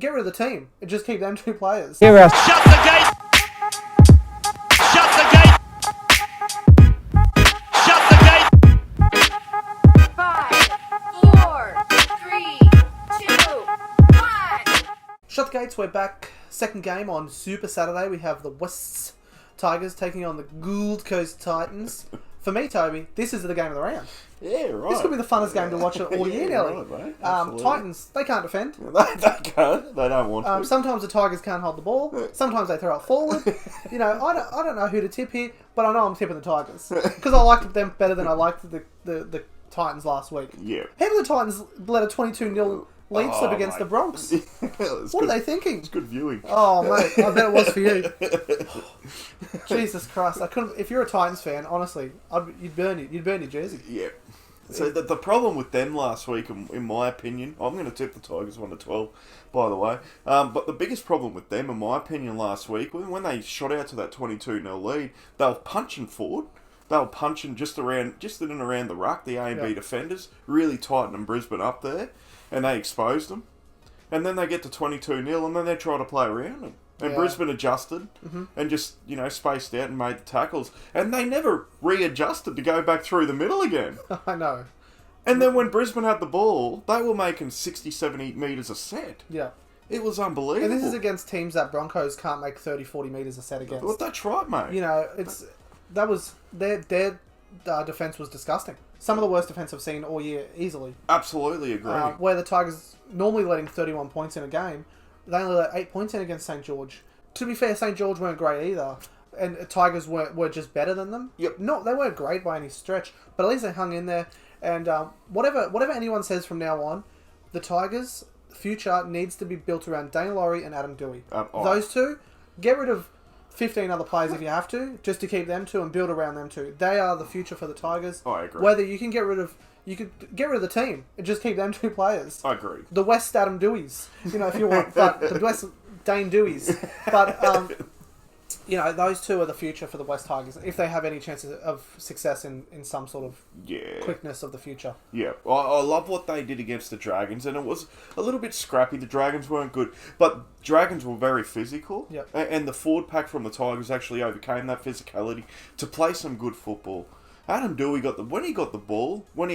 get rid of the team and just keep them 2 players. Shut the gate! Shut the gate! Shut the gate! 5, 4, 3, 2, 1. Shut the gates, we're back. Second game on Super Saturday. We have the Wests Tigers taking on the Gold Coast Titans. For me, Toby, this is the game of the round. Yeah, right. This could be the funnest game to watch all year, nearly. Right, mate. Titans, they can't defend. They can't. They don't want to. Sometimes the Tigers can't hold the ball. Sometimes they throw it forward. You know, I don't know who to tip here, but I know I'm tipping the Tigers. Because I liked them better than I liked the Titans last week. Yeah. How did the Titans let a 22-0 lead slip against the Bronx? What are they thinking? It's good viewing. Oh, mate, I bet it was for you. Jesus Christ, I couldn't. If you're a Titans fan, honestly, you'd burn your jersey. Yeah. So the problem with them last week, in my opinion, I'm going to tip the Tigers 1-12, by the way. But the biggest problem with them, in my opinion, last week, when they shot out to that 22-0 lead, they were punching forward. They were punching just in and around the ruck, the A and B defenders, really tightening Brisbane up there, and they exposed them. And then they get to 22-0, and then they try to play around them. And Brisbane adjusted and just, spaced out and made the tackles. And they never readjusted to go back through the middle again. I know. And then when Brisbane had the ball, they were making 60, 70 metres a set. Yeah. It was unbelievable. And this is against teams that Broncos can't make 30, 40 metres a set against. Well, that's right, mate. Their defence was disgusting. Some of the worst defence I've seen all year, easily. Absolutely agree. Where the Tigers, normally letting 31 points in a game, they only let 8 points in against St. George. To be fair, St. George weren't great either. And Tigers were just better than them. Yep. No, they weren't great by any stretch, but at least they hung in there. And whatever anyone says from now on, the Tigers' future needs to be built around Dane Laurie and Adam Dewey. Those two, get rid of 15 other players if you have to, just to keep them two and build around them two. They are the future for the Tigers. I agree. Whether you could get rid of the team and just keep them 2 players. I agree. The West Adam Deweys, if you want, but the West Dane Deweys. But those two are the future for the West Tigers if they have any chances of success in some sort of quickness of the future. Yeah, I love what they did against the Dragons, and it was a little bit scrappy. The Dragons weren't good, but Dragons were very physical. Yep. And the forward pack from the Tigers actually overcame that physicality to play some good football. Adam Dewey when he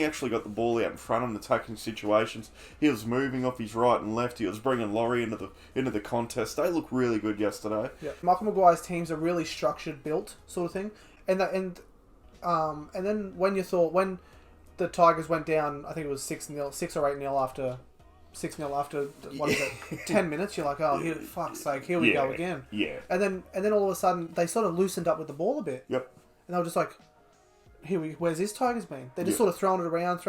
actually got the ball out in front of him, attacking situations, he was moving off his right and left. He was bringing Laurie into the contest. They looked really good yesterday. Yeah, Michael Maguire's teams are really structured, built sort of thing. And then when the Tigers went down, I think it was 6-0, 6 or 8-0 after 6-0 after what is it, 10 minutes. You're like, oh, fuck's sake, here we go again. Yeah. And then all of a sudden they sort of loosened up with the ball a bit. Yep. And they were just like, where's this Tigers been? They're just sort of throwing it around,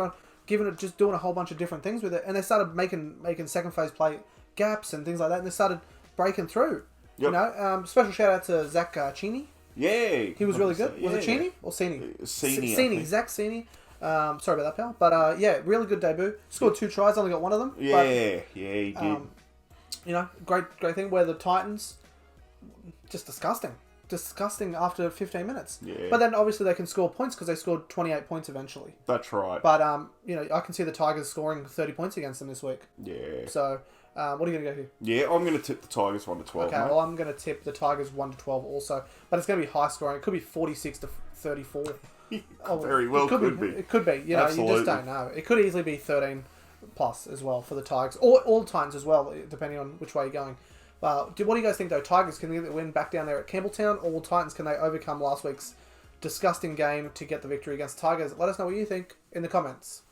just doing a whole bunch of different things with it, and they started making second phase play gaps and things like that, and they started breaking through. Yep. Special shout out to Zach Cheney. Yeah, he was really good. Was it Cheney or Cini? Cini. Zach Cheney. Sorry about that, pal. But really good debut. Scored 2 tries, only got one of them. Yeah, he did. Great thing where the Titans, just disgusting after 15 minutes. Yeah. But then obviously they can score points because they scored 28 points eventually. That's right. But I can see the Tigers scoring 30 points against them this week. Yeah. So what are you going to go here? Yeah, I'm going to tip the Tigers 1-12. Okay, mate. well I'm going to tip the Tigers 1-12 also, but it's going to be high scoring. It could be 46-34. Very well could be. It could be. You Absolutely. just don't know. It could easily be 13 plus as well for the Tigers, or all times as well, depending on which way you're going. What do you guys think, though? Tigers, can they get the win back down there at Campbelltown, or Titans, can they overcome last week's disgusting game to get the victory against Tigers? Let us know what you think in the comments.